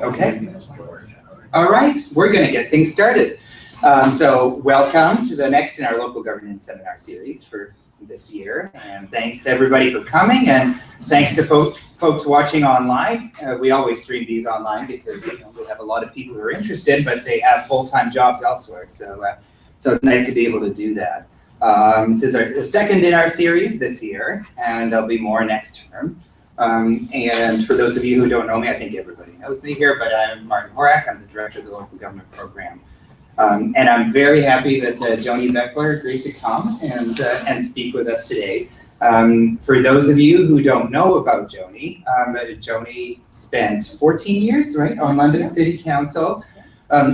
Okay. All right, we're going to get things started. So welcome to the next in our local governance seminar series for this year. And thanks to everybody for coming, and thanks to folks watching online. We always stream these online because we have a lot of people who are interested, but they have full-time jobs elsewhere. So it's nice to be able to do that. This is the second in our series this year, and there'll be more next term. And for those of you who don't know me, I think everybody knows me here, but I'm Martin Horak. I'm the director of the local government program. And I'm very happy that Joni Baechler agreed to come and speak with us today. For those of you who don't know about Joni, Joni spent 14 years, right, on London City Council,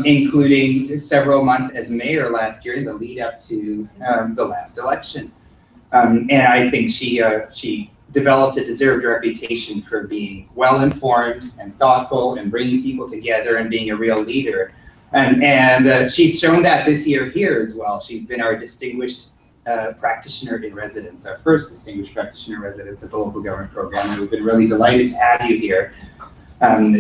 including several months as mayor last year in the lead up to the last election. And I think she developed a deserved reputation for being well-informed and thoughtful and bringing people together and being a real leader. And she's shown that this year here as well. She's been our distinguished practitioner in residence, our first distinguished practitioner in residence at the local government program. And we've been really delighted to have you here.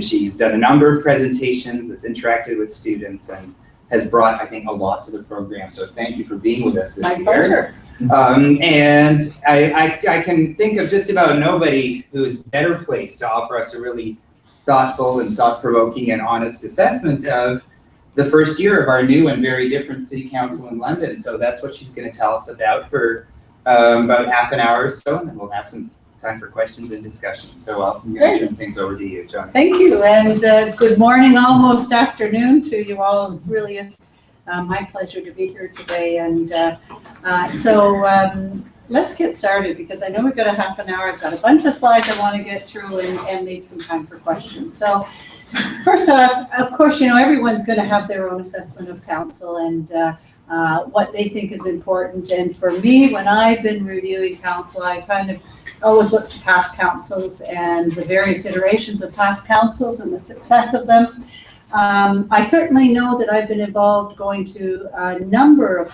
She's done a number of presentations, has interacted with students, and has brought, I think, a lot to the program. So thank you for being with us this year. My pleasure. And I can think of just about nobody who is better placed to offer us a really thoughtful and thought-provoking and honest assessment of the first year of our new and very different city council in London. So that's what she's going to tell us about for about half an hour or so, and then we'll have some time for questions and discussion. So I'll turn things over to you, Joni. Thank you, and good morning, almost afternoon to you all. It really is my pleasure to be here today. And let's get started, because I know we've got a half an hour. I've got a bunch of slides I want to get through and leave some time for questions. So first off, of course, everyone's going to have their own assessment of council and what they think is important. And for me, when I've been reviewing council, I kind of always look to past councils and the various iterations of past councils and the success of them. I certainly know that I've been involved going to a number of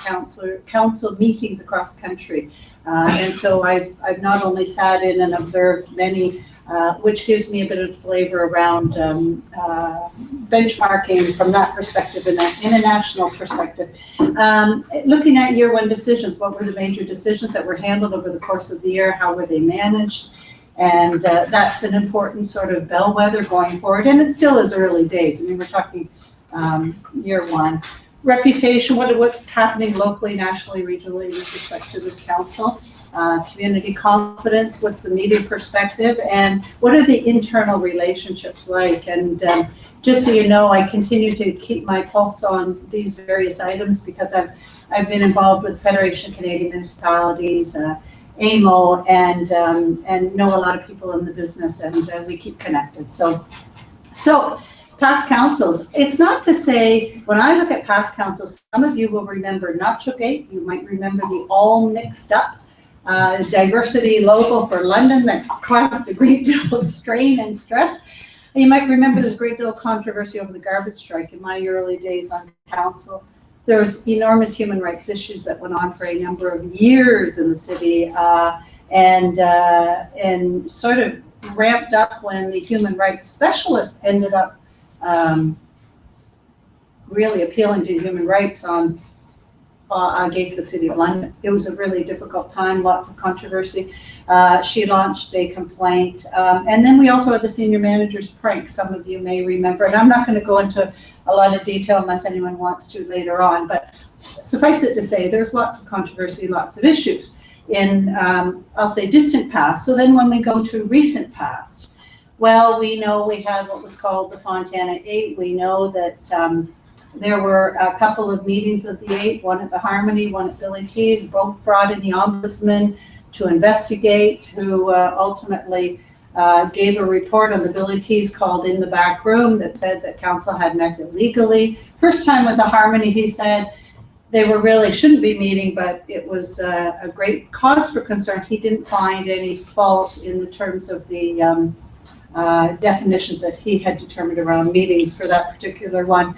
council meetings across the country. And so I've not only sat in and observed many, which gives me a bit of flavor around benchmarking from that perspective, in a national perspective. Looking at year one decisions, what were the major decisions that were handled over the course of the year? How were they managed? And that's an important sort of bellwether going forward. And it still is early days. I mean, we're talking year one. Reputation, what's happening locally, nationally, regionally with respect to this council. Community confidence, what's the media perspective, and what are the internal relationships like? And just so you know, I continue to keep my pulse on these various items because I've been involved with Federation of Canadian Municipalities, AMO, and know a lot of people in the business, and we keep connected. So past councils, it's not to say, when I look at past councils, some of you will remember Notchogate, you might remember the All Mixed Up diversity logo for London that caused a great deal of strain and stress. You might remember this great deal of controversy over the garbage strike in my early days on council. There was enormous human rights issues that went on for a number of years in the city, and sort of ramped up when the human rights specialists ended up really appealing to human rights against the City of London. It was a really difficult time, lots of controversy. She launched a complaint. And then we also had the senior manager's prank, some of you may remember. And I'm not going to go into a lot of detail unless anyone wants to later on. But suffice it to say, there's lots of controversy, lots of issues in, I'll say, distant past. So then when we go to recent past, well, we know we had what was called the Fontana 8. We know that there were a couple of meetings of the 8, one at the Harmony, one at Billy T's, both brought in the ombudsman to investigate, who ultimately gave a report on the Billy T's called in the back room that said that council had met illegally. First time with the Harmony, he said they were really shouldn't be meeting, but it was a great cause for concern. He didn't find any fault in the terms of the definitions that he had determined around meetings for that particular one.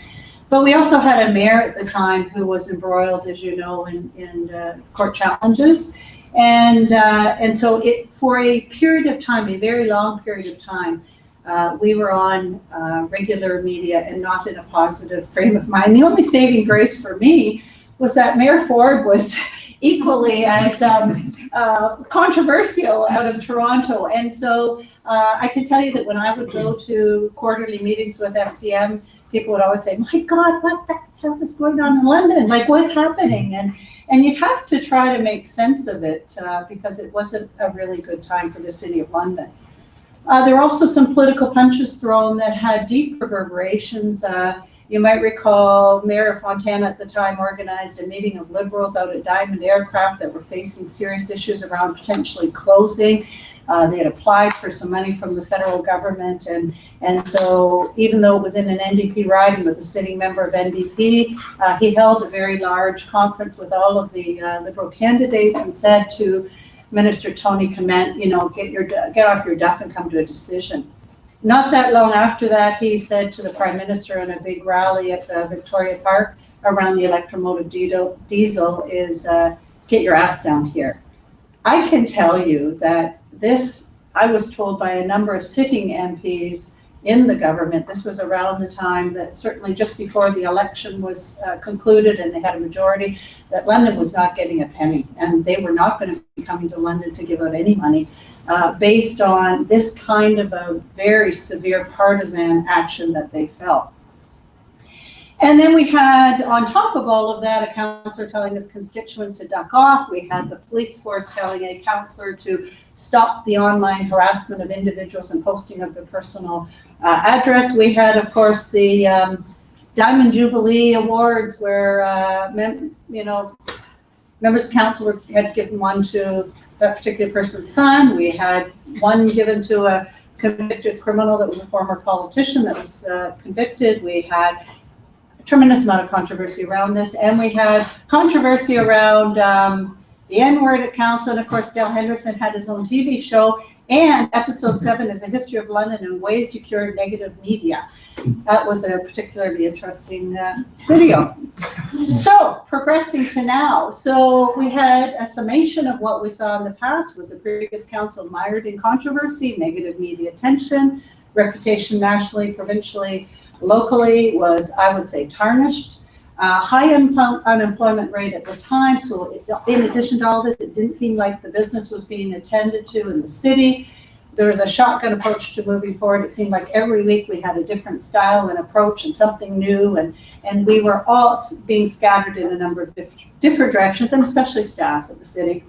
But we also had a mayor at the time who was embroiled, as you know, in court challenges. And so for a period of time, a very long period of time, we were on regular media and not in a positive frame of mind. The only saving grace for me was that Mayor Ford was equally as controversial out of Toronto. And so I can tell you that when I would go to quarterly meetings with FCM, people would always say, my God, what the hell is going on in London? Like, what's happening? And you'd have to try to make sense of it because it wasn't a really good time for the City of London. There were also some political punches thrown that had deep reverberations. You might recall Mayor Fontana at the time organized a meeting of Liberals out at Diamond Aircraft that were facing serious issues around potentially closing. They had applied for some money from the federal government, and so even though it was in an NDP riding with a sitting member of NDP, he held a very large conference with all of the Liberal candidates and said to Minister Tony Clement, you know, get off your duff and come to a decision. Not that long after that, he said to the Prime Minister in a big rally at Victoria Park around the electromotive diesel is, get your ass down here. I can tell you that this, I was told by a number of sitting MPs in the government, this was around the time that certainly just before the election was concluded and they had a majority, that London was not getting a penny and they were not going to be coming to London to give out any money based on this kind of a very severe partisan action that they felt. And then we had, on top of all of that, a councillor telling his constituent to duck off. We had the police force telling a councillor to stop the online harassment of individuals and posting of their personal address. We had, of course, the Diamond Jubilee Awards where, members of council had given one to that particular person's son. We had one given to a convicted criminal that was a former politician that was convicted. We had a tremendous amount of controversy around this, and we had controversy around the N-word at council, and of course Dale Henderson had his own TV show, and episode 7 is a history of London and ways to cure negative media. That was a particularly interesting video. So progressing to now, so we had a summation of what we saw in the past. Was the previous council mired in controversy, negative media attention, reputation nationally, provincially, locally was, I would say, tarnished. High unemployment rate at the time. So in addition to all this, it didn't seem like the business was being attended to in the city. There was a shotgun approach to moving forward. It seemed like every week we had a different style and approach and something new. And we were all being scattered in a number of different directions, and especially staff at the city.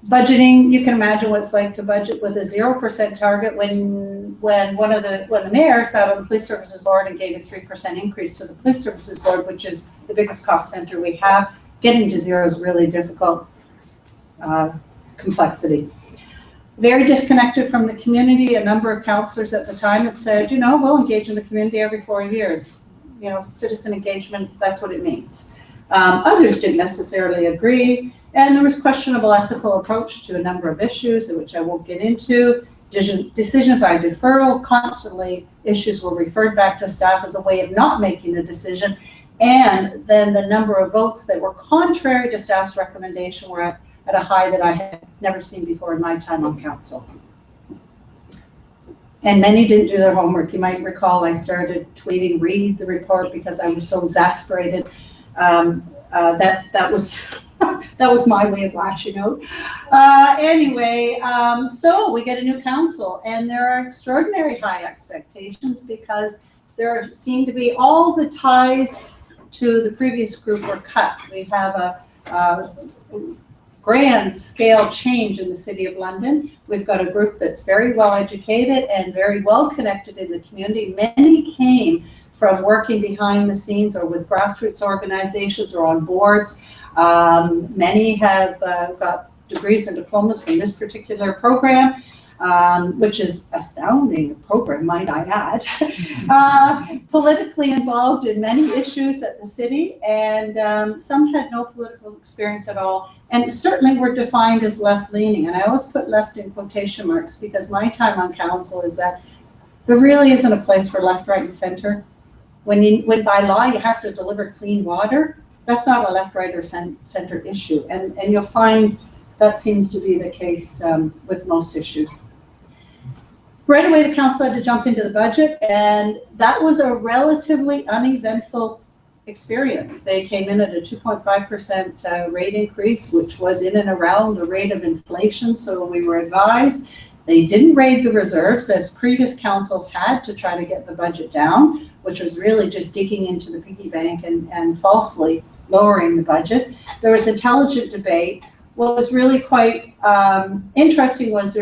Budgeting, you can imagine what it's like to budget with a 0% target when the mayor sat on the police services board and gave a 3% increase to the police services board, which is the biggest cost center we have. Getting to zero is really difficult complexity. Very disconnected from the community. A number of councillors at the time had said, we'll engage in the community every 4 years. Citizen engagement, that's what it means. Others didn't necessarily agree. And there was questionable ethical approach to a number of issues, which I won't get into. Decision by deferral, constantly issues were referred back to staff as a way of not making a decision. And then the number of votes that were contrary to staff's recommendation were at a high that I had never seen before in my time on council. And many didn't do their homework. You might recall I started tweeting, read the report, because I was so exasperated. That was my way of lashing out. So we get a new council, and there are extraordinary high expectations because there seem to be all the ties to the previous group were cut. We have a grand scale change in the City of London. We've got a group that's very well educated and very well connected in the community. Many came from working behind the scenes or with grassroots organizations or on boards. Many have got degrees and diplomas from this particular program, which is astounding program, might I add. Politically involved in many issues at the city, and some had no political experience at all, and certainly were defined as left-leaning. And I always put left in quotation marks because my time on council is that there really isn't a place for left, right, and center. when by law you have to deliver clean water, that's not a left, right, or center issue. And you'll find that seems to be the case with most issues. Right away, the council had to jump into the budget, and that was a relatively uneventful experience. They came in at a 2.5% rate increase, which was in and around the rate of inflation, so we were advised. They didn't raid the reserves, as previous councils had, to try to get the budget down, which was really just digging into the piggy bank and falsely lowering the budget. There was intelligent debate. What was really quite interesting was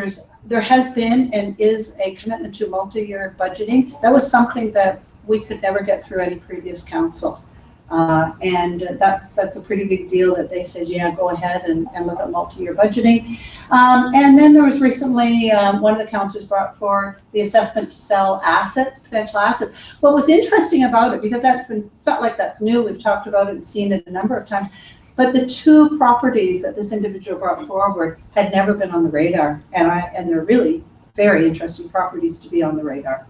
there has been and is a commitment to multi-year budgeting. That was something that we could never get through any previous council. And that's a pretty big deal that they said, yeah, go ahead and look at multi-year budgeting. And then there was recently, one of the councillors brought forward the assessment to sell assets, potential assets. What was interesting about it, because it's not like that's new, we've talked about it and seen it a number of times, but the two properties that this individual brought forward had never been on the radar. And they're really very interesting properties to be on the radar.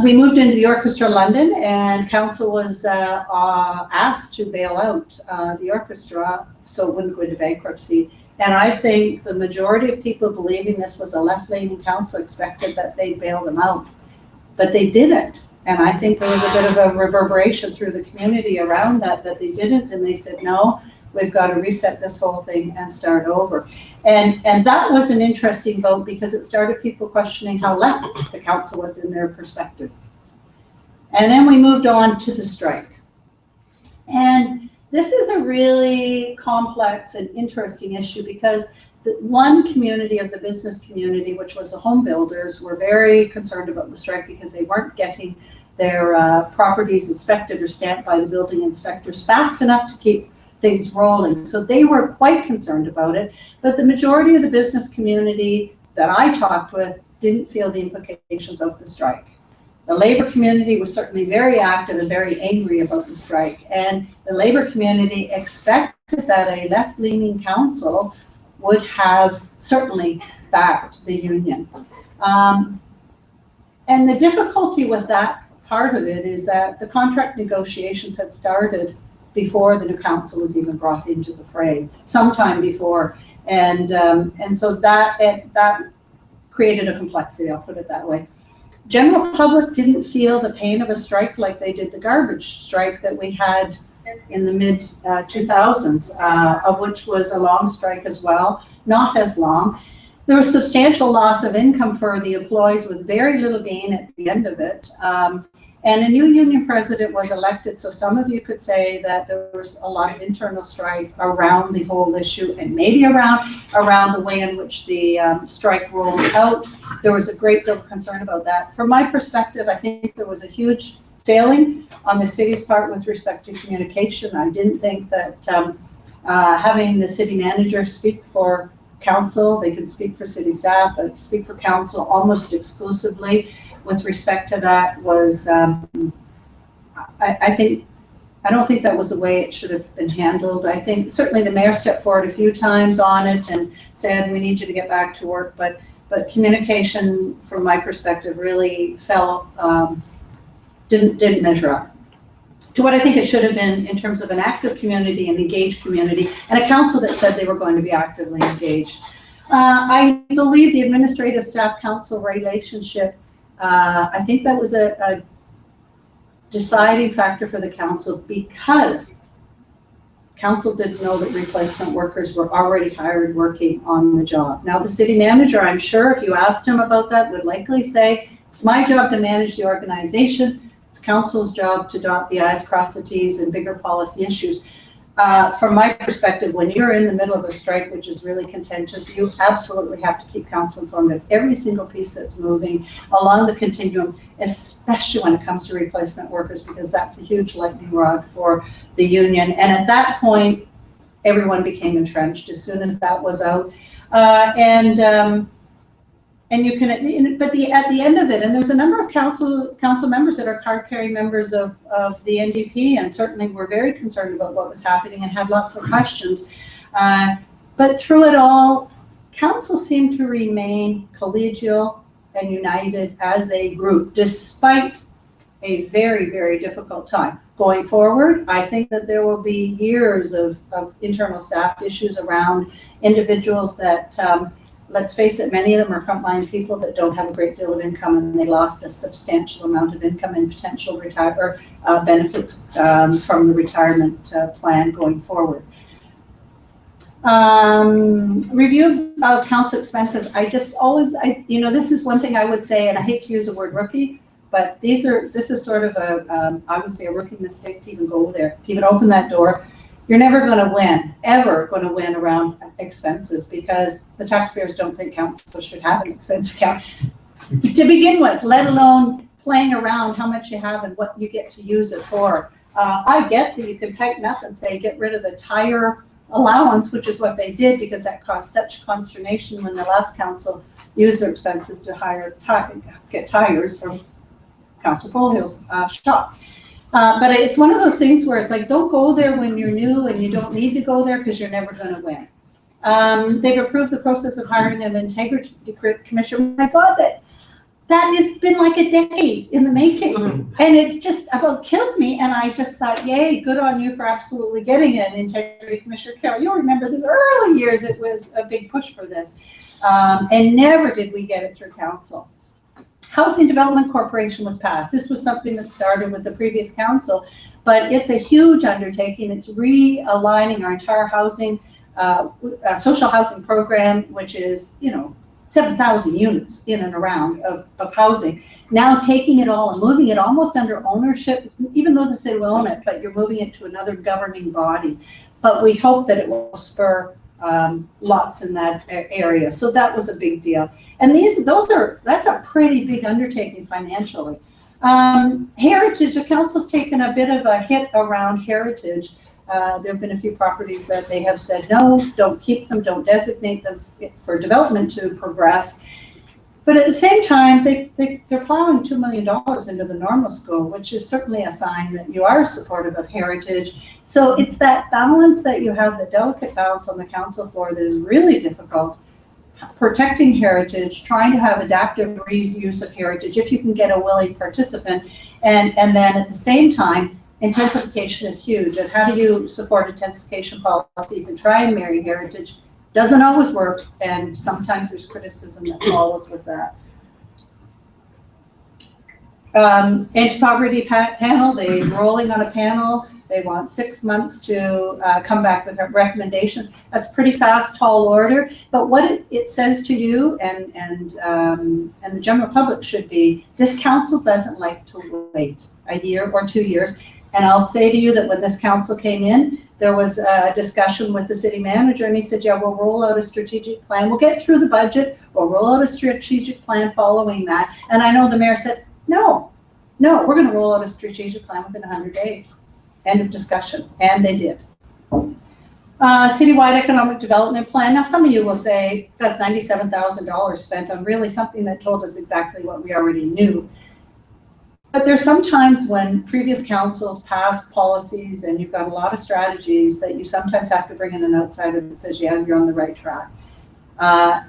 We moved into the Orchestra London, and council was asked to bail out the orchestra so it wouldn't go into bankruptcy. And I think the majority of people believing this was a left-leaning council expected that they'd bail them out, but they didn't. And I think there was a bit of a reverberation through the community around that they didn't, and they said, no, we've got to reset this whole thing and start over. And that was an interesting vote because it started people questioning how left the council was in their perspective. And then we moved on to the strike. And this is a really complex and interesting issue because the one community of the business community, which was the home builders, were very concerned about the strike because they weren't getting their properties inspected or stamped by the building inspectors fast enough to keep things rolling. So they were quite concerned about it, but the majority of the business community that I talked with didn't feel the implications of the strike. The labor community was certainly very active and very angry about the strike, and the labor community expected that a left-leaning council would have certainly backed the union. And the difficulty with that part of it is that the contract negotiations had started before the new council was even brought into the fray, sometime before, and so that created a complexity. I'll put it that way. General public didn't feel the pain of a strike like they did the garbage strike that we had in the mid 2000s, of which was a long strike as well, not as long. There was substantial loss of income for the employees with very little gain at the end of it. And a new union president was elected, so some of you could say that there was a lot of internal strife around the whole issue and maybe around the way in which the strike rolled out. There was a great deal of concern about that. From my perspective, I think there was a huge failing on the city's part with respect to communication. I didn't think that having the city manager speak for council, they could speak for city staff, but speak for council almost exclusively with respect to that was, I don't think that was the way it should have been handled. I think certainly the mayor stepped forward a few times on it and said, we need you to get back to work, but communication from my perspective really fell, didn't measure up to what I think it should have been in terms of an active community, an engaged community, and a council that said they were going to be actively engaged. I believe the administrative staff council relationship, I think that was a deciding factor for the council because council didn't know that replacement workers were already hired working on the job. Now the city manager, I'm sure if you asked him about that, would likely say, it's my job to manage the organization. It's council's job to dot the I's, cross the T's, and bigger policy issues. From my perspective, when you're in the middle of a strike, which is really contentious, you absolutely have to keep council informed of every single piece that's moving along the continuum, especially when it comes to replacement workers, because that's a huge lightning rod for the union. And at that point, everyone became entrenched as soon as that was out. And you can, but at the end of it, and there's a number of council members that are card-carrying members of the NDP, and certainly were very concerned about what was happening and had lots of questions. But through it all, council seemed to remain collegial and united as a group, despite a very, very difficult time. Going forward, I think that there will be years of internal staff issues around individuals that, let's face it, many of them are frontline people that don't have a great deal of income, and they lost a substantial amount of income and potential benefits from the retirement plan going forward. Review of council expenses. This is one thing I would say, and I hate to use the word rookie, but this is sort of I would say a rookie mistake to even go there, to even open that door. You're never going to win, ever going to win around expenses, because the taxpayers don't think council should have an expense account to begin with, let alone playing around how much you have and what you get to use it for. I get that you can tighten up and say, get rid of the tire allowance, which is what they did, because that caused such consternation when the last council used their expenses to get tires from Council Polhill's shop. But it's one of those things where it's like, don't go there when you're new, and you don't need to go there because you're never going to win. They've approved the process of hiring an integrity commissioner. My God, that has been like a decade in the making. And it's just about killed me. And I just thought, yay, good on you for absolutely getting an integrity commissioner. Carol, you'll remember those early years, it was a big push for this. And never did we get it through council. Housing Development Corporation was passed. This was something that started with the previous council, but it's a huge undertaking. It's realigning our entire housing, social housing program, which is, 7,000 units in and around of housing. Now taking it all and moving it almost under ownership, even though the city will own it, but you're moving it to another governing body. But we hope that it will spur lots in that area. So that was a big deal. And that's a pretty big undertaking financially. Heritage, the council's taken a bit of a hit around heritage. There have been a few properties that they have said, no, don't keep them, don't designate them for development to progress. But at the same time, they're plowing $2 million into the normal school, which is certainly a sign that you are supportive of heritage. So it's that balance that you have, the delicate balance on the council floor, that is really difficult. Protecting heritage, trying to have adaptive reuse of heritage if you can get a willing participant, and then at the same time, intensification is huge. And how do you support intensification policies and try and marry heritage? Doesn't always work, and sometimes there's criticism that follows with that. Anti-poverty panel, they're rolling on a panel. They want 6 months to come back with a recommendation. That's pretty fast, tall order. But what it says to you and the general public should be, this council doesn't like to wait a year or 2 years. And I'll say to you that when this council came in, there was a discussion with the city manager, and he said, yeah, we'll roll out a strategic plan. We'll get through the budget. We'll roll out a strategic plan following that. And I know the mayor said, no, we're going to roll out a strategic plan within 100 days. End of discussion. And they did. Citywide economic development plan. Now, some of you will say that's $97,000 spent on really something that told us exactly what we already knew. But there's some times when previous councils pass policies and you've got a lot of strategies that you sometimes have to bring in an outsider that says, yeah, you're on the right track.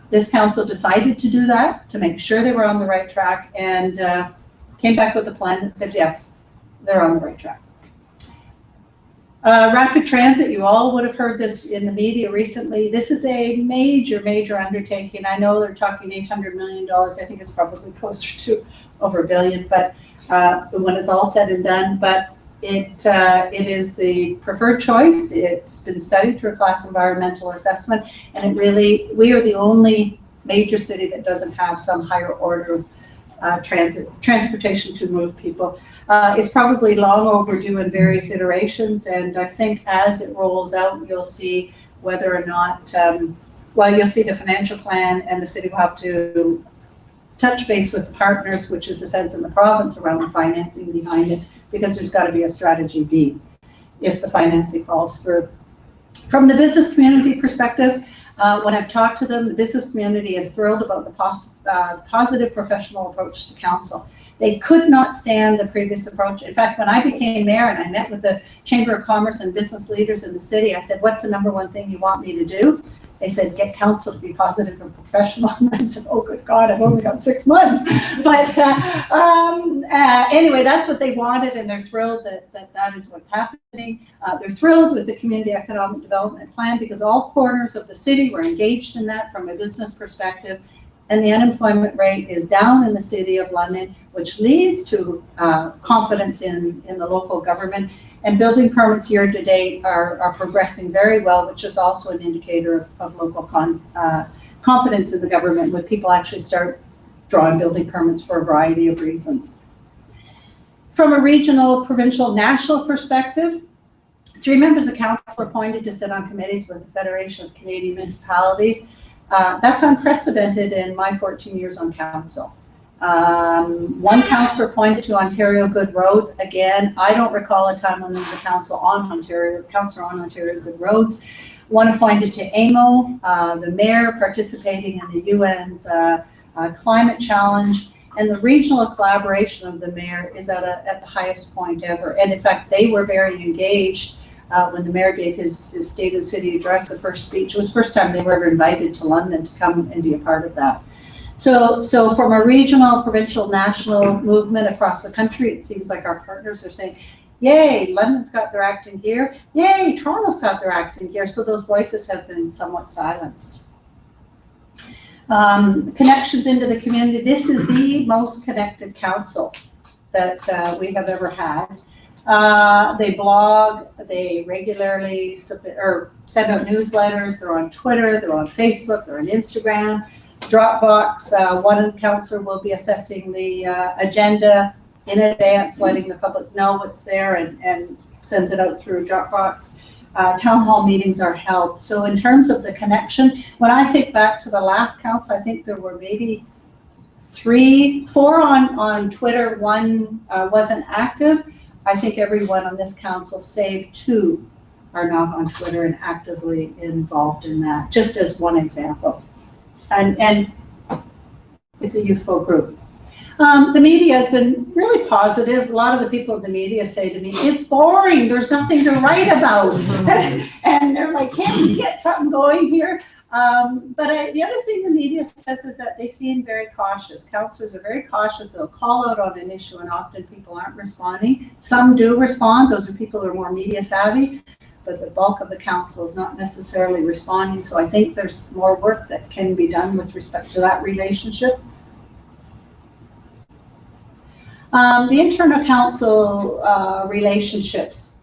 This council decided to do that, to make sure they were on the right track, and came back with a plan that said, yes, they're on the right track. Rapid transit, you all would have heard this in the media recently. This is a major, major undertaking. I know they're talking $800 million. I think it's probably closer to over $1 billion, but when it's all said and done. But it is the preferred choice. It's been studied through a class environmental assessment, and we are the only major city that doesn't have some higher order of transportation to move people. It's probably long overdue in various iterations, and I think as it rolls out, you'll see whether or not, you'll see the financial plan, and the city will have to touch base with the partners, which is the feds and the province, around the financing behind it, because there's got to be a strategy B if the financing falls through. From the business community perspective, when I've talked to them, the business community is thrilled about the positive professional approach to council. They could not stand the previous approach. In fact, when I became mayor and I met with the Chamber of Commerce and business leaders in the city, I said, what's the number one thing you want me to do? they said, get council to be positive and professional. And I said, oh, good God, I've only got 6 months. But anyway, that's what they wanted, and they're thrilled that is what's happening. They're thrilled with the Community Economic Development Plan because all corners of the city were engaged in that from a business perspective. And the unemployment rate is down in the City of London, which leads to confidence in the local government. And building permits year to date are progressing very well, which is also an indicator of local confidence in the government when people actually start drawing building permits for a variety of reasons. From a regional, provincial, national perspective, 3 members of council were appointed to sit on committees with the Federation of Canadian Municipalities. That's unprecedented in my 14 years on council. 1 councillor appointed to Ontario Good Roads. Again, I don't recall a time when there was a councillor on Ontario Good Roads. 1 appointed to AMO, the mayor participating in the UN's climate challenge, and the regional collaboration of the mayor is at the highest point ever. And in fact, they were very engaged when the mayor gave his State of the City address, the first speech. It was the first time they were ever invited to London to come and be a part of that. So from a regional, provincial, national movement across the country, it seems like our partners are saying, yay, London's got their act in gear. Yay, Toronto's got their act in gear. So those voices have been somewhat silenced. Connections into the community. This is the most connected council that we have ever had. They blog, they regularly send out newsletters, they're on Twitter, they're on Facebook, they're on Instagram, Dropbox. 1 councillor will be assessing the agenda in advance, letting the public know what's there and sends it out through Dropbox. Town hall meetings are held. So in terms of the connection, when I think back to the last council, I think there were maybe 4 on Twitter, 1 wasn't active. I think everyone on this council, save 2, are now on Twitter and actively involved in that, just as one example. And it's a youthful group. The media has been really positive. A lot of the people in the media say to me, it's boring, there's nothing to write about. And they're like, can't we get something going here? But the other thing the media says is that they seem very cautious. Councillors are very cautious. They'll call out on an issue and often people aren't responding. Some do respond. Those are people who are more media savvy, but the bulk of the council is not necessarily responding. So I think there's more work that can be done with respect to that relationship. The internal council relationships.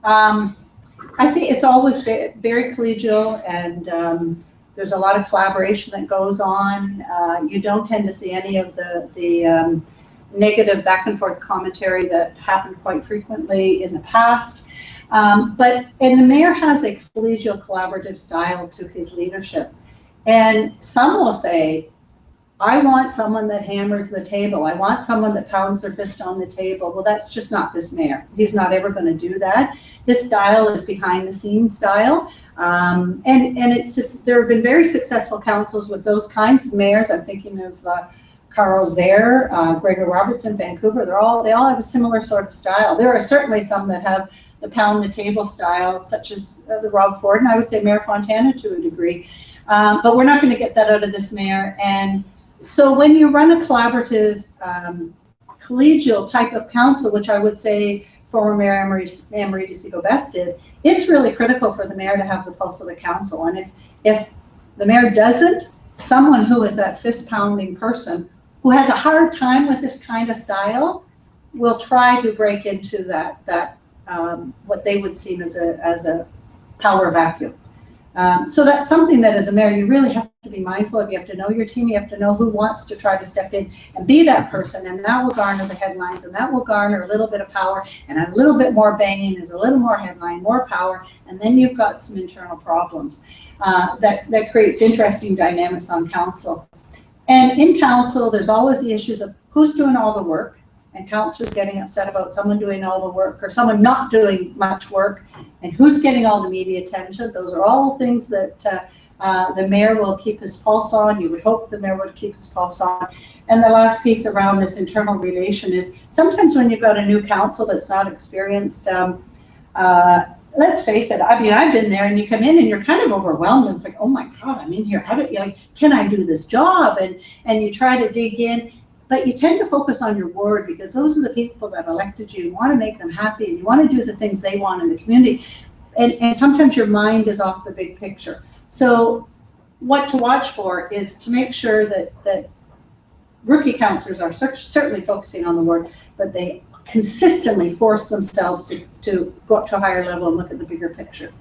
I think it's always very collegial, and there's a lot of collaboration that goes on. You don't tend to see any of the negative back and forth commentary that happened quite frequently in the past. And the mayor has a collegial collaborative style to his leadership. And some will say, I want someone that hammers the table. I want someone that pounds their fist on the table. Well, that's just not this mayor. He's not ever going to do that. His style is behind the scenes style. And it's just, there have been very successful councils with those kinds of mayors. I'm thinking of Carl Zare, Gregor Robertson, Vancouver. They all have a similar sort of style. There are certainly some that have the pound the table style, such as the Rob Ford, and I would say Mayor Fontana to a degree. But we're not going to get that out of this mayor. And so when you run a collaborative, collegial type of council, which I would say former Mayor Anne-Marie DeSico-Best did, it's really critical for the mayor to have the pulse of the council. And if the mayor doesn't, someone who is that fist-pounding person who has a hard time with this kind of style will try to break into that what they would see as a power vacuum. So that's something that as a mayor you really have to be mindful of. You have to know your team, you have to know who wants to try to step in and be that person, and that will garner the headlines, and that will garner a little bit of power, and a little bit more banging is a little more headline, more power, and then you've got some internal problems that creates interesting dynamics on council. And in council there's always the issues of who's doing all the work, and councillors getting upset about someone doing all the work or someone not doing much work, and who's getting all the media attention. Those are all things that the mayor will keep his pulse on. You would hope the mayor would keep his pulse on. And the last piece around this internal relation is sometimes when you've got a new council that's not experienced, let's face it, I mean, I've been there, and you come in and you're kind of overwhelmed, and it's like, oh my God, I'm in here. How do you, like, can I do this job? And you try to dig in, but you tend to focus on your ward, because those are the people that elected you. You want to make them happy, and you want to do the things they want in the community. And sometimes your mind is off the big picture. So what to watch for is to make sure that rookie councillors are certainly focusing on the ward, but they consistently force themselves to go up to a higher level and look at the bigger picture.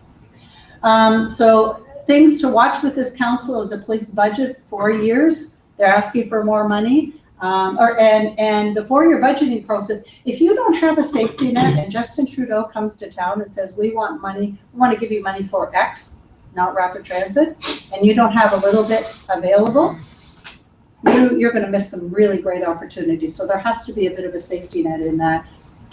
So things to watch with this council is a police budget, 4 years. They're asking for more money. And the 4-year budgeting process, if you don't have a safety net and Justin Trudeau comes to town and says, we want money, we want to give you money for X, not rapid transit, and you don't have a little bit available, you're going to miss some really great opportunities. So there has to be a bit of a safety net in that.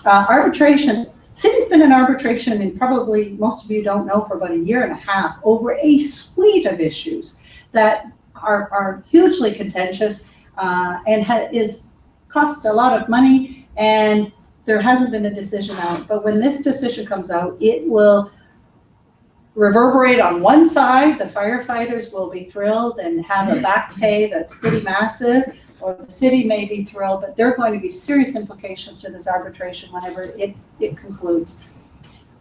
Arbitration. City's been in arbitration, and probably most of you don't know, for about 1.5 years over a suite of issues that are hugely contentious and is cost a lot of money, and there hasn't been a decision out. But when this decision comes out, it will reverberate on one side. The firefighters will be thrilled and have a back pay that's pretty massive, or the city may be thrilled, but there are going to be serious implications to this arbitration whenever it concludes.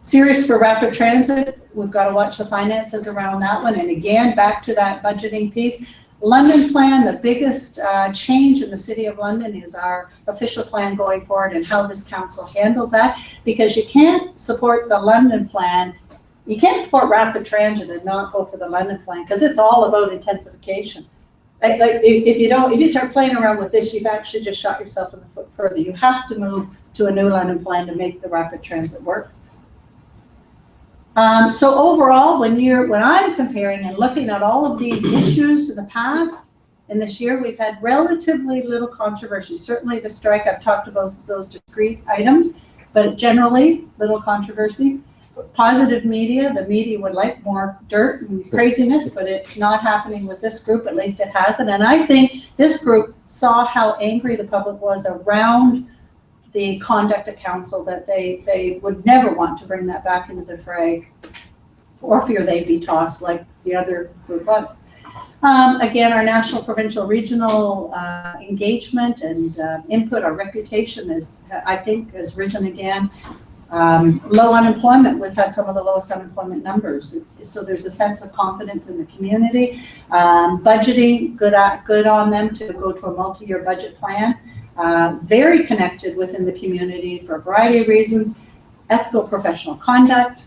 Serious for rapid transit, we've got to watch the finances around that one. And again, back to that budgeting piece. London plan, the biggest change in the City of London is our official plan going forward, and how this council handles that, because you can't support the London plan. You can't support rapid transit and not go for the London plan, because it's all about intensification. Like if you start playing around with this, you've actually just shot yourself in the foot further. You have to move to a new London plan to make the rapid transit work. So overall, when I'm comparing and looking at all of these issues in the past, and this year we've had relatively little controversy. Certainly the strike, I've talked about those discrete items, but generally little controversy. Positive media, the media would like more dirt and craziness, but it's not happening with this group, at least it hasn't. And I think this group saw how angry the public was around the conduct of council, that they would never want to bring that back into the fray, or fear they'd be tossed like the other group was. Again, our national, provincial, regional engagement and input, our reputation is, I think, has risen again. Low unemployment, we've had some of the lowest unemployment numbers. So there's a sense of confidence in the community. Budgeting, good on them to go to a multi-year budget plan. Very connected within the community for a variety of reasons. Ethical professional conduct.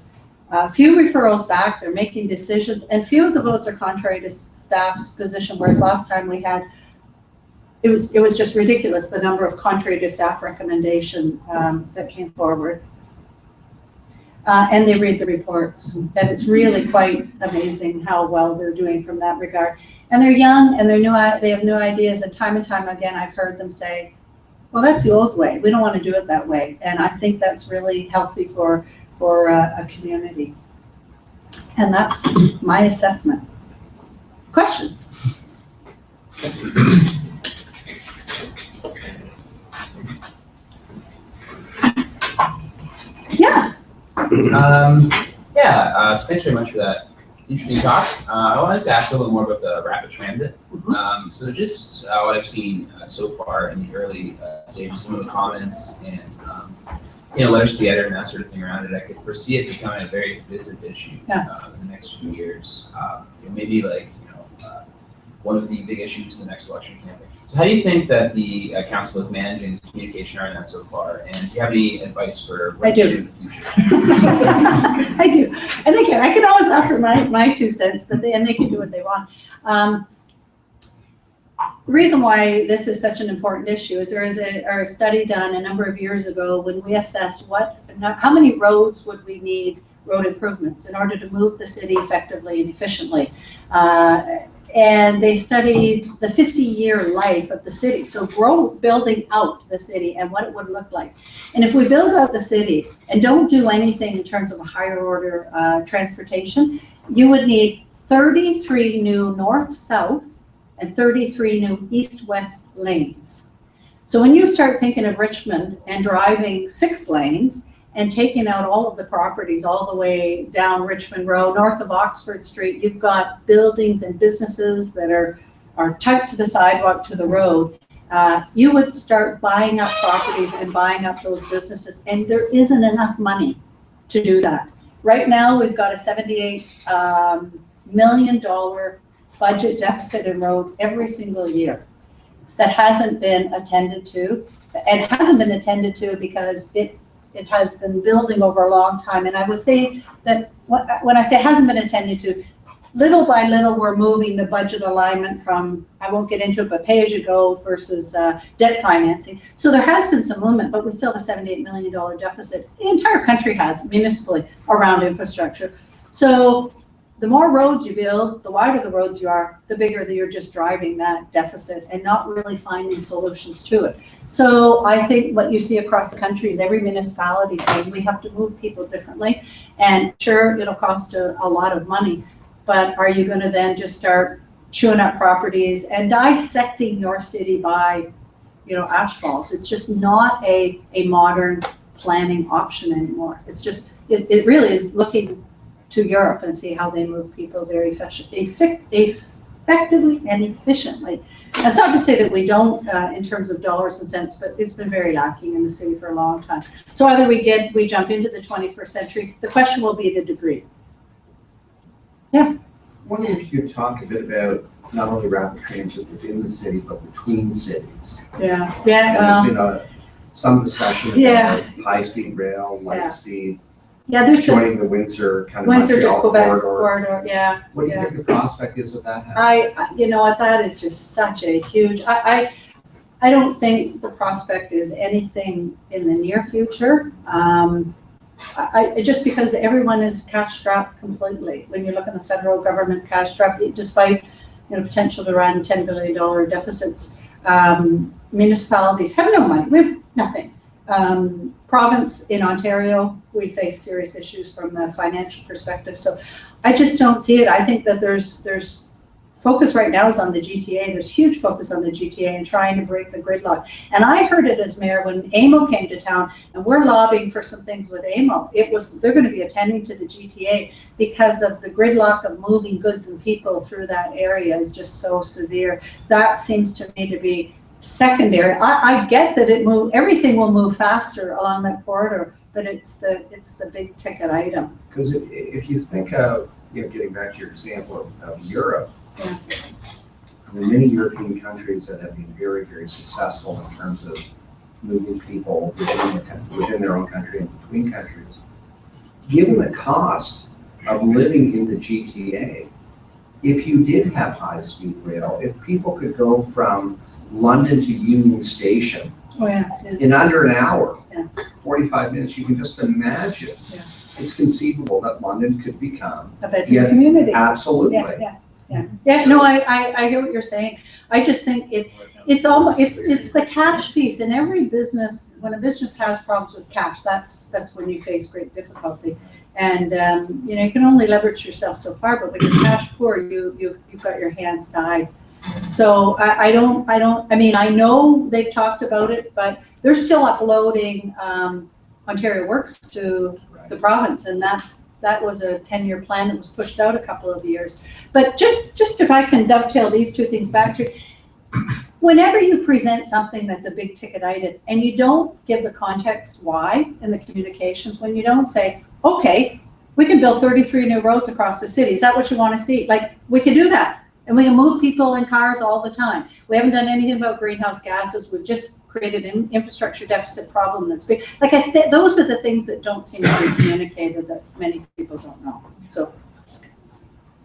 Few referrals back, they're making decisions, and few of the votes are contrary to staff's position, whereas last time we had, it was just ridiculous, the number of contrary to staff recommendation that came forward. And they read the reports, and it's really quite amazing how well they're doing from that regard. And they're young, and they have new ideas, and time again, I've heard them say, well, that's the old way. We don't want to do it that way. And I think that's really healthy for a community. And that's my assessment. Questions? Yeah. So thanks very much for that interesting talk. I wanted to ask a little more about the rapid transit. So just what I've seen so far in the early stages, some of the comments and letters to the editor and that sort of thing around it, I could foresee it becoming a very divisive issue in the next few years. Maybe one of the big issues in the next election campaign. So how do you think that the council is managing the communication around that so far? And do you have any advice for what to do in the future? I do. And again, I can always offer my 2 cents, but they can do what they want. The reason why this is such an important issue is there is a study done a number of years ago when we assessed how many roads would we need, road improvements, in order to move the city effectively and efficiently. And they studied the 50-year life of the city. So building out the city and what it would look like. And if we build out the city and don't do anything in terms of a higher order transportation, you would need 33 new north-south and 33 new east-west lanes. So when you start thinking of Richmond and driving 6 lanes and taking out all of the properties all the way down Richmond Road, north of Oxford Street. You've got buildings and businesses that are tucked to the sidewalk to the road. You would start buying up properties and buying up those businesses, and there isn't enough money to do that. Right now, we've got a $78 million budget deficit in roads every single year that hasn't been attended to. And it hasn't been attended to because it has been building over a long time. And I would say that when I say it hasn't been attended to, little by little, we're moving the budget alignment from, I won't get into it, but pay-as-you-go versus debt financing. So there has been some movement, but we still have a $78 million deficit. The entire country has municipally around infrastructure. So the more roads you build, the wider the roads you are, the bigger that you're just driving that deficit and not really finding solutions to it. So I think what you see across the country is every municipality saying we have to move people differently. And sure, it'll cost a lot of money, but are you going to then just start chewing up properties and dissecting your city by, asphalt? It's just not a modern planning option anymore. It's just, it really is looking to Europe and see how they move people very effectively and efficiently. That's not to say that we don't in terms of dollars and cents, but it's been very lacking in the city for a long time. So either we jump into the 21st century, the question will be the degree. Yeah. I wonder if you could talk a bit about not only rapid transit within the city, but between cities. Yeah. And there's been some discussion about high-speed rail, light-speed. Yeah, there's joining the Windsor kind of Windsor to Montreal Quebec corridor. Yeah. What do you think the prospect is of that happening? That is just such a huge. I don't think the prospect is anything in the near future. Just because everyone is cash strapped completely. When you look at the federal government cash strapped, despite potential to run $10 billion deficits, municipalities have no money. We have nothing. Province in Ontario, we face serious issues from the financial perspective. So I just don't see it. I think that there's focus right now is on the GTA. There's huge focus on the GTA and trying to break the gridlock. And I heard it as mayor when AMO came to town, and we're lobbying for some things with AMO. They're going to be attending to the GTA because of the gridlock of moving goods and people through that area is just so severe. That seems to me to be secondary. I get that everything will move faster along that corridor, but it's the big ticket item. Because if you think of, getting back to your example of Europe, Yeah. there are many European countries that have been very, very successful in terms of moving people within their own country and between countries. Given the cost of living in the GTA, if you did have high-speed rail, if people could go from London to Union Station in under an hour, 45 minutes, you can just imagine. It's conceivable that London could become a bedroom community. Absolutely. Yeah. No, I hear what you're saying. I just think it's almost it's the cash piece. And every business, when a business has problems with cash, that's when you face great difficulty. And you can only leverage yourself so far. But when you're cash poor, you've got your hands tied. So I know they've talked about it, but they're still uploading Ontario Works to the province, and that was a 10-year plan that was pushed out a couple of years. But just if I can dovetail these two things back to, whenever you present something that's a big ticket item and you don't give the context why in the communications, when you don't say, okay, we can build 33 new roads across the city. Is that what you want to see? Like, we can do that. And we can move people in cars all the time. We haven't done anything about greenhouse gases. We've just created an infrastructure deficit problem that's big. Like, those are the things that don't seem to be communicated that many people don't know. So,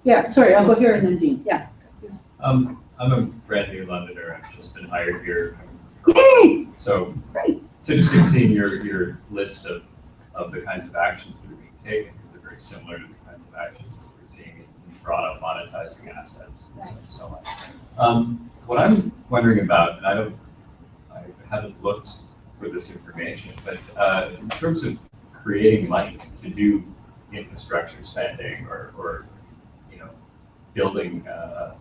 yeah, sorry, I'll go here and then Dean. Yeah. I'm a brand new Londoner. I've just been hired here. Yay! So great. It's interesting seeing your list of the kinds of actions that are being taken, because they're very similar to the kinds of actions that we're seeing brought up, monetizing assets, and so on. What I'm wondering about, and I haven't looked for this information, but in terms of creating money to do infrastructure spending or building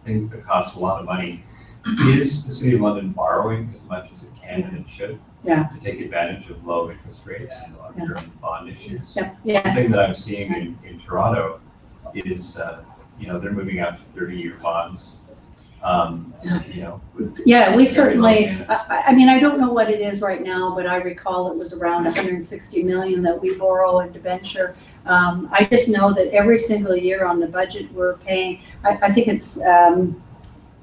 things that cost a lot of money, is the City of London borrowing as much as it can and it should? Yeah. To take advantage of low interest rates and long-term bond issues? Yeah. The thing that I'm seeing in Toronto is, they're moving out to 30-year bonds, with Yeah, we very low certainly, payments. I don't know what it is right now, but I recall it was around 160 million that we borrow in debenture. I just know that every single year on the budget, we're paying, I think it's around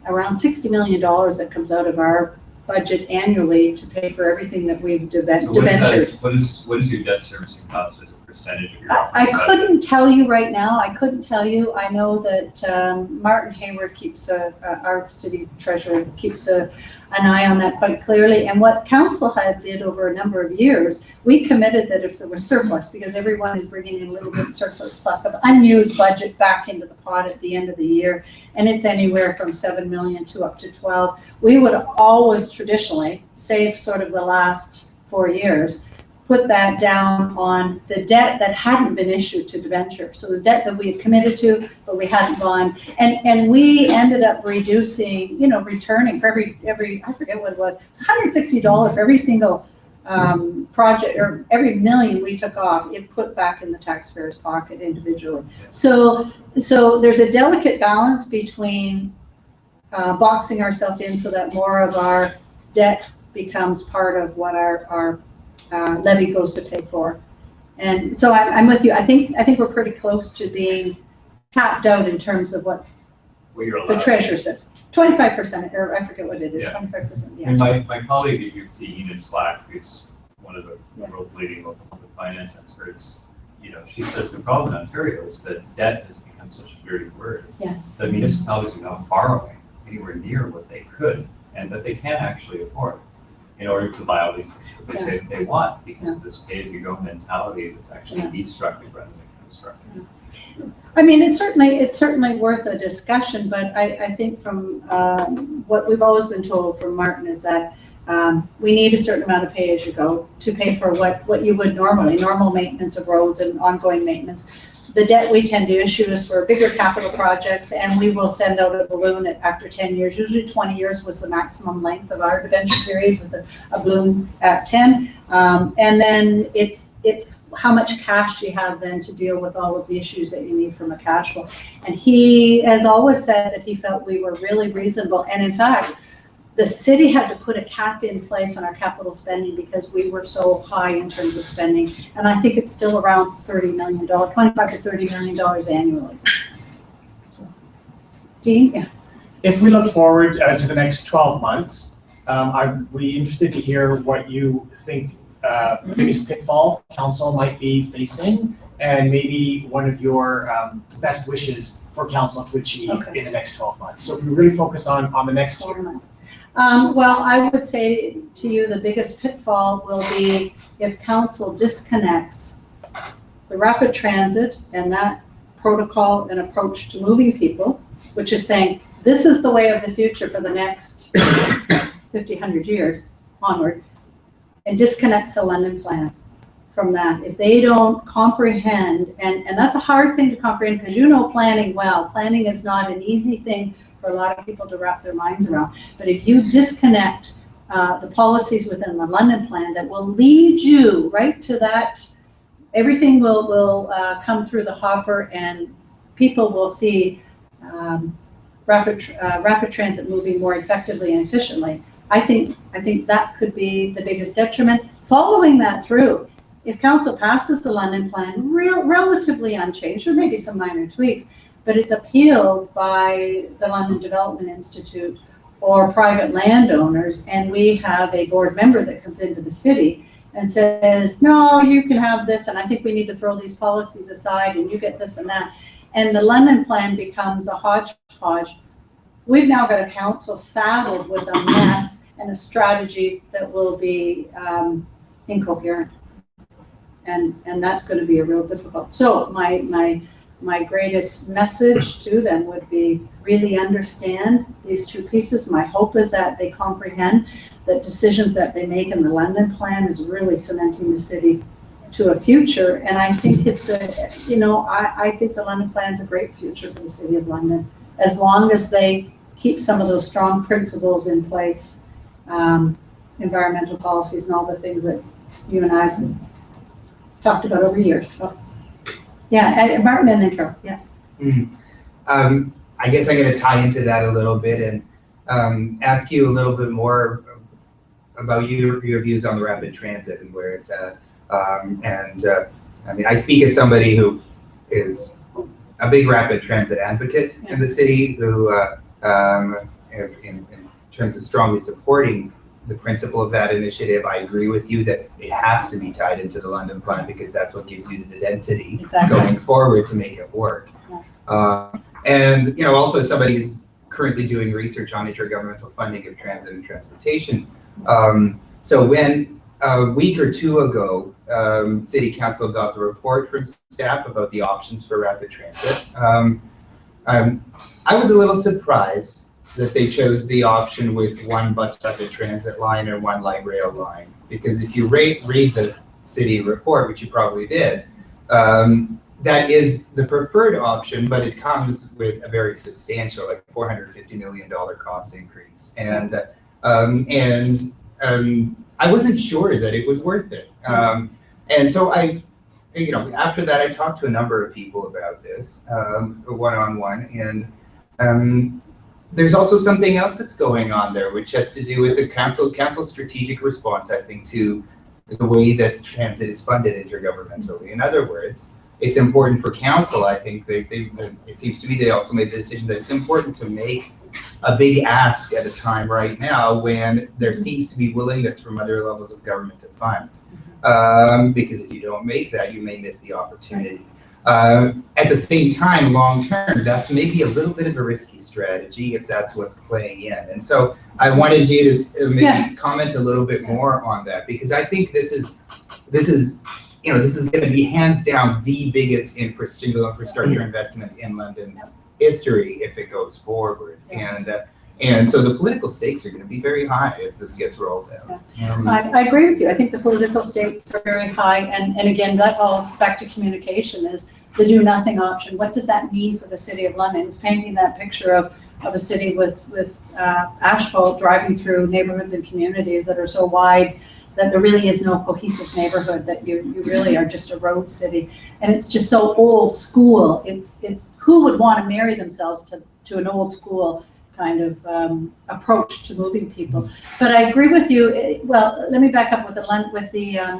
$60 million that comes out of our budget annually to pay for everything that we've So debentured. what is your debt servicing cost as a percentage of your I operating budget? couldn't tell you right now. I couldn't tell you. I know that Martin Hayward keeps our city treasurer keeps an eye on that quite clearly. And what council had did over a number of years, we committed that if there was surplus, because everyone is bringing in a little bit of surplus plus of unused budget back into the pot at the end of the year, and it's anywhere from 7 million to up to 12. We would always traditionally save sort of the last 4 years, put that down on the debt that hadn't been issued to debenture. So it was debt that we had committed to, but we hadn't gone. And we ended up reducing, returning for every, I forget what it was $160 for every single project, or every million we took off, it put back in the taxpayer's pocket individually. So there's a delicate balance between boxing ourselves in so that more of our debt becomes part of what our levy goes to pay for. And so I'm with you. I think we're pretty close to being tapped out in terms of what You're the allowed. treasurer says. 25%, or I forget what it is, Yeah. 25%, yeah. And my colleague at UT, Ian Slack, who's one of the Yeah. world's leading local finance experts, she says the problem in Ontario is that debt has become such a dirty word. Yeah. That municipalities are now borrowing anywhere near what they could and that they can't actually afford in order to buy all these things that they say they want, because of this pay-as-you-go mentality that's actually destructive rather than constructive. I mean, it's certainly worth a discussion, but I think from what we've always been told from Martin is that we need a certain amount of pay-as-you-go to pay for what you would normally, normal maintenance of roads and ongoing maintenance. The debt we tend to issue is for bigger capital projects, and we will send out a balloon after 10 years. Usually 20 years was the maximum length of our debenture period, with a balloon at 10. And then it's how much cash do you have then to deal with all of the issues that you need from a cash flow. And he has always said that he felt we were really reasonable. And in fact, the city had to put a cap in place on our capital spending because we were so high in terms of spending. And I think it's still around $30 million, $25 to $30 million annually. So, Dean, yeah. If we look forward to the next 12 months, I'd be interested to hear what you think the biggest pitfall council might be facing, and maybe one of your best wishes for council to achieve in the next 12 months. So if we really focus on the next year. Well, I would say to you, the biggest pitfall will be if council disconnects the rapid transit and that protocol and approach to moving people, which is saying this is the way of the future for the next 50, 100 years onward, and disconnects the London plan from that. If they don't comprehend, and that's a hard thing to comprehend because planning well. Planning is not an easy thing for a lot of people to wrap their minds around. But if you disconnect the policies within the London plan that will lead you right to that, everything will come through the hopper, and people will see rapid transit moving more effectively and efficiently. I think that could be the biggest detriment. Following that through, if council passes the London plan relatively unchanged, or maybe some minor tweaks, but it's appealed by the London Development Institute or private landowners, and we have a board member that comes into the city and says, no, you can have this, and I think we need to throw these policies aside, and you get this and that. And the London plan becomes a hodgepodge. We've now got a council saddled with a mess and a strategy that will be incoherent. And that's going to be a real difficult. So my greatest message to them would be really understand these two pieces. My hope is that they comprehend that decisions that they make in the London plan is really cementing the city to a future. And I think it's I think the London plan is a great future for the city of London, as long as they keep some of those strong principles in place, environmental policies and all the things that you and I have talked about over years. So, yeah, and Martin and then Carol, yeah. I guess I'm going to tie into that a little bit and ask you a little bit more about your views on the rapid transit and where it's at. I mean, I speak as somebody who is a big rapid transit advocate in the city, who in terms of strongly supporting the principle of that initiative. I agree with you that it has to be tied into the London plan because that's what gives you the density going forward to make it work. And also somebody who's currently doing research on intergovernmental funding of transit and transportation. So when a week or two ago, City Council got the report from staff about the options for rapid transit, I was a little surprised that they chose the option with one bus rapid transit line and one light rail line. Because if you read the city report, which you probably did, that is the preferred option, but it comes with a very substantial, like $450 million cost increase. And I wasn't sure that it was worth it. And so after that, I talked to a number of people about this one-on-one, and there's also something else that's going on there, which has to do with the council's strategic response, I think, to the way that transit is funded intergovernmentally. In other words, it's important for council, I think, it seems to me they also made the decision that it's important to make a big ask at a time right now when there seems to be willingness from other levels of government to fund. Because if you don't make that, you may miss the opportunity. At the same time, long term, that's maybe a little bit of a risky strategy if that's what's playing in. And so I wanted you to maybe comment a little bit more on that, because I think this is going to be hands down the biggest infrastructure investment in London's history if it goes forward. And so the political stakes are going to be very high as this gets rolled out. I agree with you. I think the political stakes are very high. And again, that's all back to communication, is the do nothing option. What does that mean for the City of London? It's painting that picture of a city with asphalt driving through neighborhoods and communities that are so wide that there really is no cohesive neighborhood, that you really are just a road city. And it's just so old school. It's who would want to marry themselves to an old school kind of approach to moving people. But I agree with you. Well, let me back up with the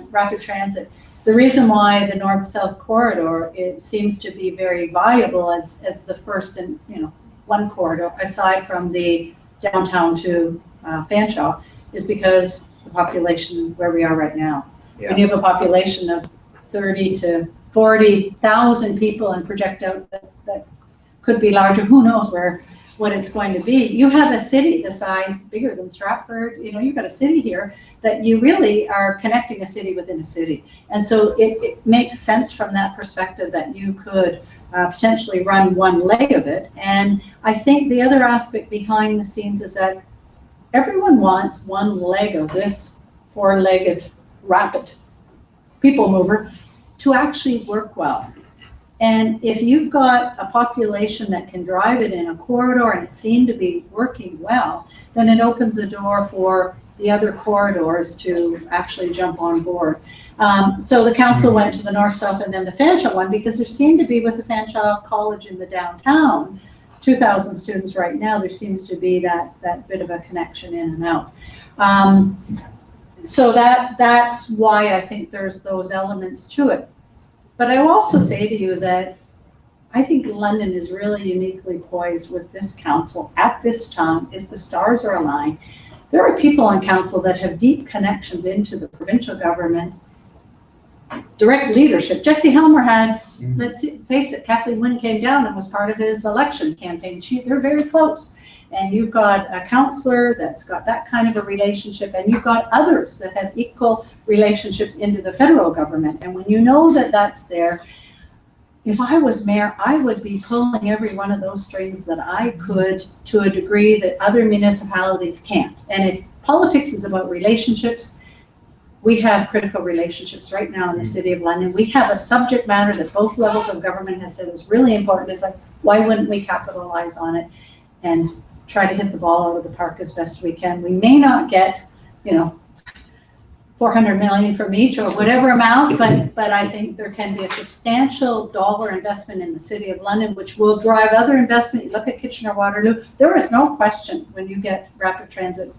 rapid transit. The reason why the north-south corridor, it seems to be very viable as the first and one corridor aside from the downtown to Fanshawe, is because the population where we are right now. Yeah. When you have a population of 30 to 40,000 people and project out that could be larger, who knows what it's going to be. You have a city the size bigger than Stratford. You've got a city here that you really are connecting a city within a city. And so it makes sense from that perspective that you could potentially run one leg of it. And I think the other aspect behind the scenes is that everyone wants one leg of this four-legged rapid people mover to actually work well. And if you've got a population that can drive it in a corridor and it seemed to be working well, then it opens the door for the other corridors to actually jump on board. So the council went to the north-south and then the Fanshawe one, because there seemed to be, with the Fanshawe College in the downtown, 2,000 students right now, there seems to be that bit of a connection in and out. So that's why I think there's those elements to it. But I will also say to you that I think London is really uniquely poised with this council at this time. If the stars are aligned, there are people on council that have deep connections into the provincial government, direct leadership. Jesse Helmer had, let's face it, Kathleen Wynne came down and was part of his election campaign. They're very close. And you've got a councillor that's got that kind of a relationship, and you've got others that have equal relationships into the federal government. And when you know that that's there, if I was mayor, I would be pulling every one of those strings that I could to a degree that other municipalities can't. And if politics is about relationships, we have critical relationships right now in the City of London. We have a subject matter that both levels of government has said is really important. It's like, why wouldn't we capitalize on it? and try to hit the ball out of the park as best we can. We may not get, 400 million from each or whatever amount, but I think there can be a substantial dollar investment in the City of London, which will drive other investment. You look at Kitchener-Waterloo, there is no question when you get rapid transit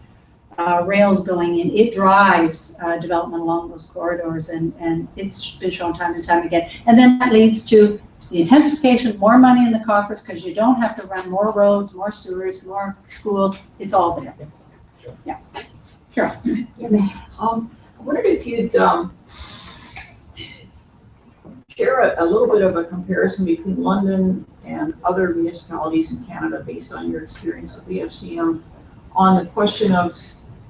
rails going in, it drives development along those corridors, and it's been shown time and time again. And then that leads to the intensification, more money in the coffers, because you don't have to run more roads, more sewers, more schools. It's all there. Sure. Yeah. Sure. I wondered if you'd share a little bit of a comparison between London and other municipalities in Canada based on your experience with the FCM on the question of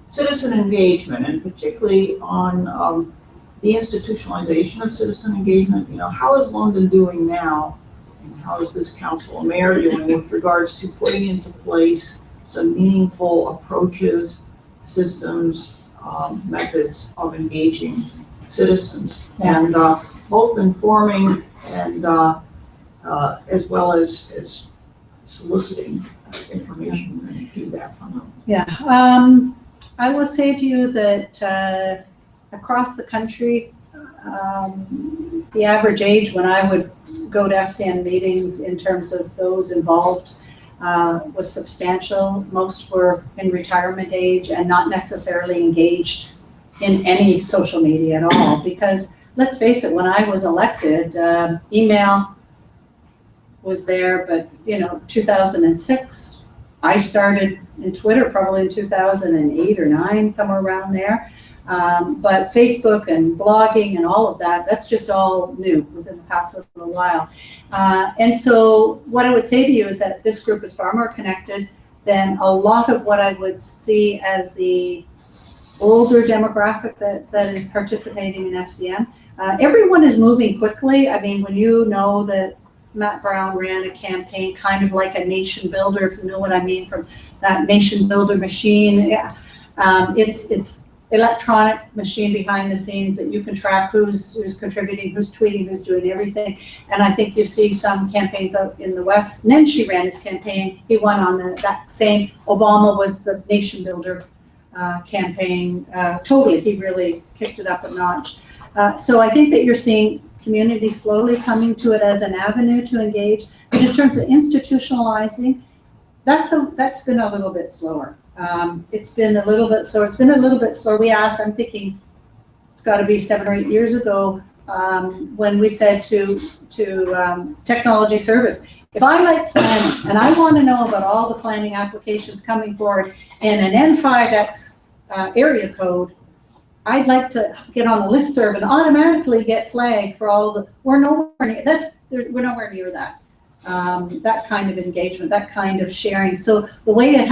citizen engagement, and particularly on the institutionalization of citizen engagement. How is London doing now, and how is this council and mayor doing with regards to putting into place some meaningful approaches, systems, methods of engaging citizens, and both informing and as well as soliciting information and feedback from them? Yeah, I will say to you that across the country, the average age when I would go to FCN meetings in terms of those involved was substantial. Most were in retirement age and not necessarily engaged in any social media at all, because let's face it, when I was elected, email was there, but 2006, I started in Twitter probably in 2008 or 9, somewhere around there. But Facebook and blogging and all of that, that's just all new within the past little while. And so what I would say to you is that this group is far more connected than a lot of what I would see as the older demographic that is participating in FCM. Everyone is moving quickly. I mean, when you know that Matt Brown ran a campaign kind of like a nation builder, if you know what I mean, from that nation builder machine. Yeah. It's electronic machine behind the scenes that you can track who's contributing, who's tweeting, who's doing everything. And I think you see some campaigns out in the West. Nenshi ran his campaign. He won on that same. Obama was the nation builder campaign. Totally, he really kicked it up a notch. So I think that you're seeing community slowly coming to it as an avenue to engage. But in terms of institutionalizing, that's been a little bit slower. It's been a little bit slower. We asked, I'm thinking it's got to be 7 or 8 years ago, when we said to technology service, if I like planning and I want to know about all the planning applications coming forward in an N5X area code, I'd like to get on a listserv and automatically get flagged for all the, we're nowhere near that. That kind of engagement, that kind of sharing. So the way it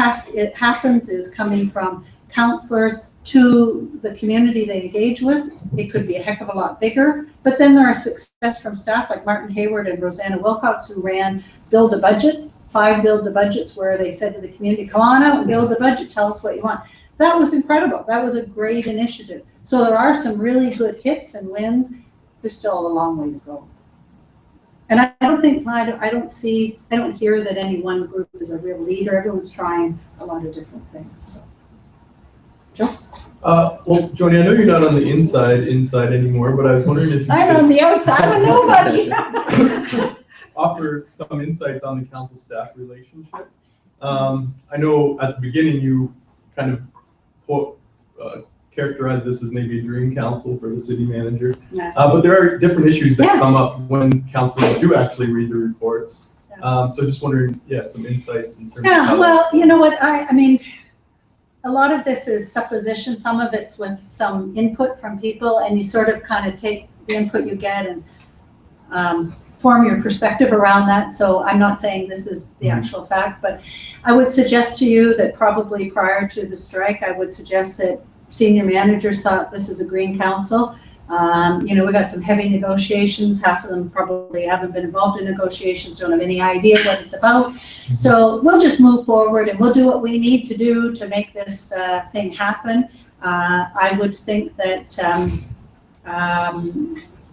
happens is coming from counselors to the community they engage with. It could be a heck of a lot bigger, but then there are success from staff like Martin Hayward and Rosanna Wilcox, who ran Build a Budget, 5 Build a Budgets, where they said to the community, come on out and build a budget, tell us what you want. That was incredible. That was a great initiative. So there are some really good hits and wins. There's still a long way to go. And I don't hear that any one group is a real leader. Everyone's trying a lot of different things. So. Joe? Well, Joni, I know you're not on the inside anymore, but I was wondering if you I'm on the outside. I'm a nobody. offer some insights on the council staff relationship. I know at the beginning you kind of characterize this as maybe a dream council for the city manager. Yeah. But there are different issues that come up when councilors do actually read the reports. Yeah. So just wondering, some insights in terms of how. Well, you know what, I mean, a lot of this is supposition. Some of it's with some input from people, and you sort of kind of take the input you get and form your perspective around that. So I'm not saying this is the actual fact, but I would suggest to you that probably prior to the strike, I would suggest that senior managers thought this is a green council. We got some heavy negotiations. Half of them probably haven't been involved in negotiations, don't have any idea what it's about. So we'll just move forward and we'll do what we need to do to make this thing happen. I would think that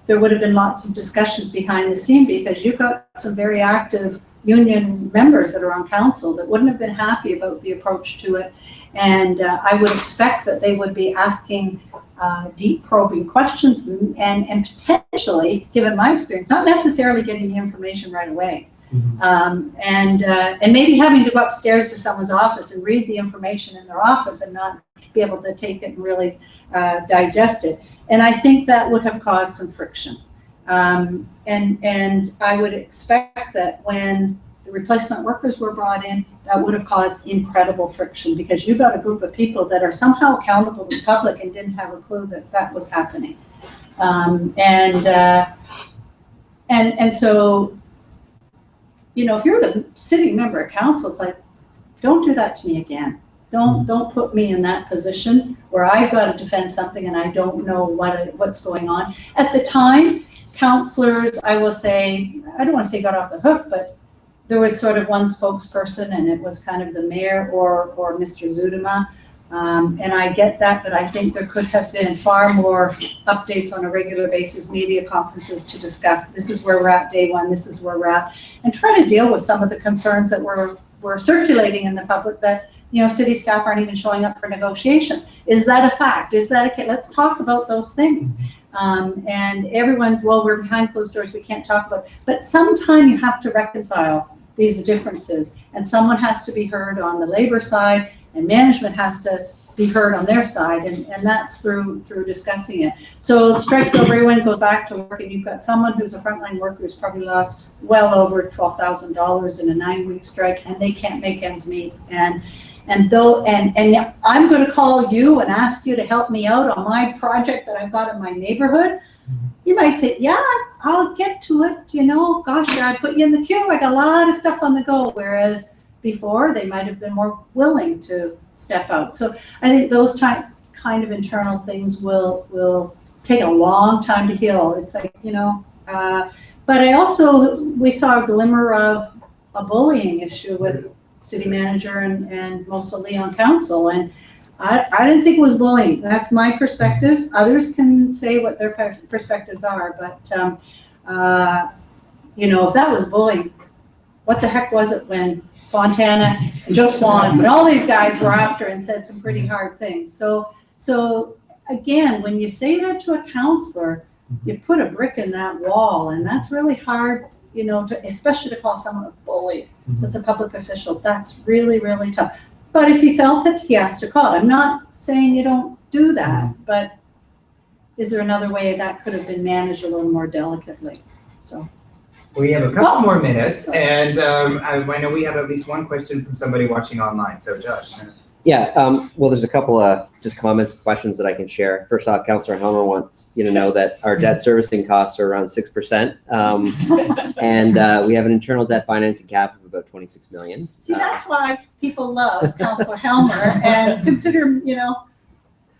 there would have been lots of discussions behind the scene, because you've got some very active union members that are on council that wouldn't have been happy about the approach to it. And I would expect that they would be asking deep probing questions and potentially, given my experience, not necessarily getting the information right away. And maybe having to go upstairs to someone's office and read the information in their office and not be able to take it and really digest it. And I think that would have caused some friction. And I would expect that when the replacement workers were brought in, that would have caused incredible friction, because you've got a group of people that are somehow accountable to the public and didn't have a clue that that was happening. And so, you know, if you're the sitting member of council, it's like, don't do that to me again. Don't put me in that position where I've got to defend something and I don't know what's going on. At the time, councillors, I will say, I don't want to say got off the hook, but there was sort of one spokesperson, and it was kind of the mayor or Mr. Zudema. And I get that, but I think there could have been far more updates on a regular basis, media conferences to discuss, this is where we're at day one, this is where we're at, and try to deal with some of the concerns that were circulating in the public that, you know, city staff aren't even showing up for negotiations. Is that a fact? Is that a, let's talk about those things. And everyone's, well, we're behind closed doors, we can't talk about it. But sometime you have to reconcile these differences, and someone has to be heard on the labor side, and management has to be heard on their side, and that's through discussing it. So strikes over, everyone goes back to work, and you've got someone who's a frontline worker who's probably lost well over $12,000 in a 9-week strike, and they can't make ends meet. And I'm going to call you and ask you to help me out on my project that I've got in my neighborhood. You might say, yeah, I'll get to it. You know, gosh, I put you in the queue. I got a lot of stuff on the go. Whereas before, they might have been more willing to step out. So I think those kind of internal things will take a long time to heal. It's like, you know, but we saw a glimmer of a bullying issue with city manager and most of Leon Council. And I didn't think it was bullying. That's my perspective. Others can say what their perspectives are, but you know, if that was bullying, what the heck was it when Fontana and Joe Swan and all these guys were after and said some pretty hard things? So again, when you say that to a counselor, you've put a brick in that wall, and that's really hard, you know, especially to call someone a bully. That's a public official. That's really, really tough. But if he felt it, he has to call it. I'm not saying you don't do that, but is there another way that could have been managed a little more delicately? So we have a couple more minutes, and I know we have at least one question from somebody watching online. So Josh. Yeah, well, there's a couple just comments, questions that I can share. First off, Councillor Helmer wants you to know that our debt servicing costs are around 6%, and we have an internal debt financing cap of about 26 million. See, that's why people love Councillor Helmer and consider him, you know,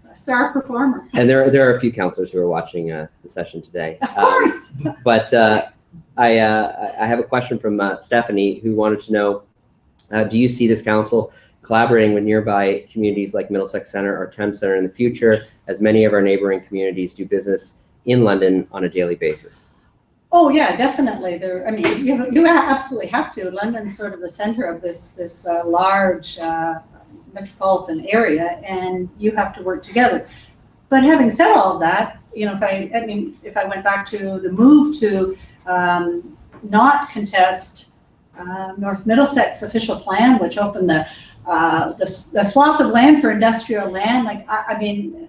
a star performer. And there are a few councillors who are watching the session today. Of course. But I have a question from Stephanie, who wanted to know, do you see this council collaborating with nearby communities like Middlesex Centre or Thames Centre in the future, as many of our neighbouring communities do business in London on a daily basis? Oh yeah, definitely. I mean, you absolutely have to. London's sort of the center of this large metropolitan area, and you have to work together. But having said all of that, you know, if I went back to the move to not contest North Middlesex official plan, which opened the swath of land for industrial land, like I mean,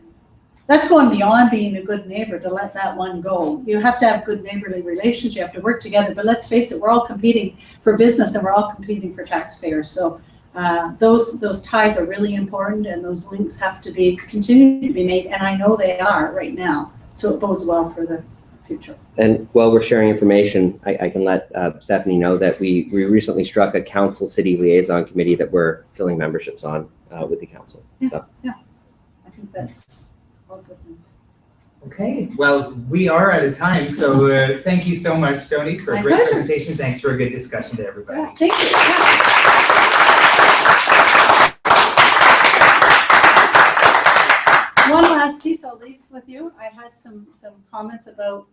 that's going beyond being a good neighbor to let that one go. You have to have good neighborly relations. You have to work together. But let's face it, we're all competing for business and we're all competing for taxpayers. So those ties are really important, and those links have to continue to be made. And I know they are right now. So it bodes well for the future. And while we're sharing information, I can let Stephanie know that we recently struck a council city liaison committee that we're filling memberships on with the council. Yeah, so yeah, I think that's all good news. Okay, well, we are out of time, so thank you so much, Joni, for a My great pleasure. presentation. Thanks for a good discussion to everybody. Yeah, thank you. One last piece I'll leave with you. I had some comments about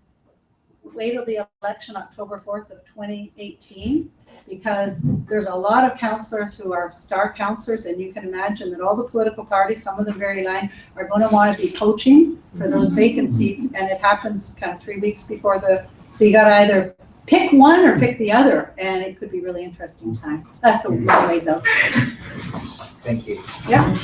wait till the election, October 4th of 2018, because there's a lot of counselors who are star counselors, and you can imagine that all the political parties, some of them very line, are going to want to be poaching for those vacant seats, and it happens kind of 3 weeks before so you got to either pick one or pick the other, and it could be really interesting time. That's a long ways out. Thank you. Yeah.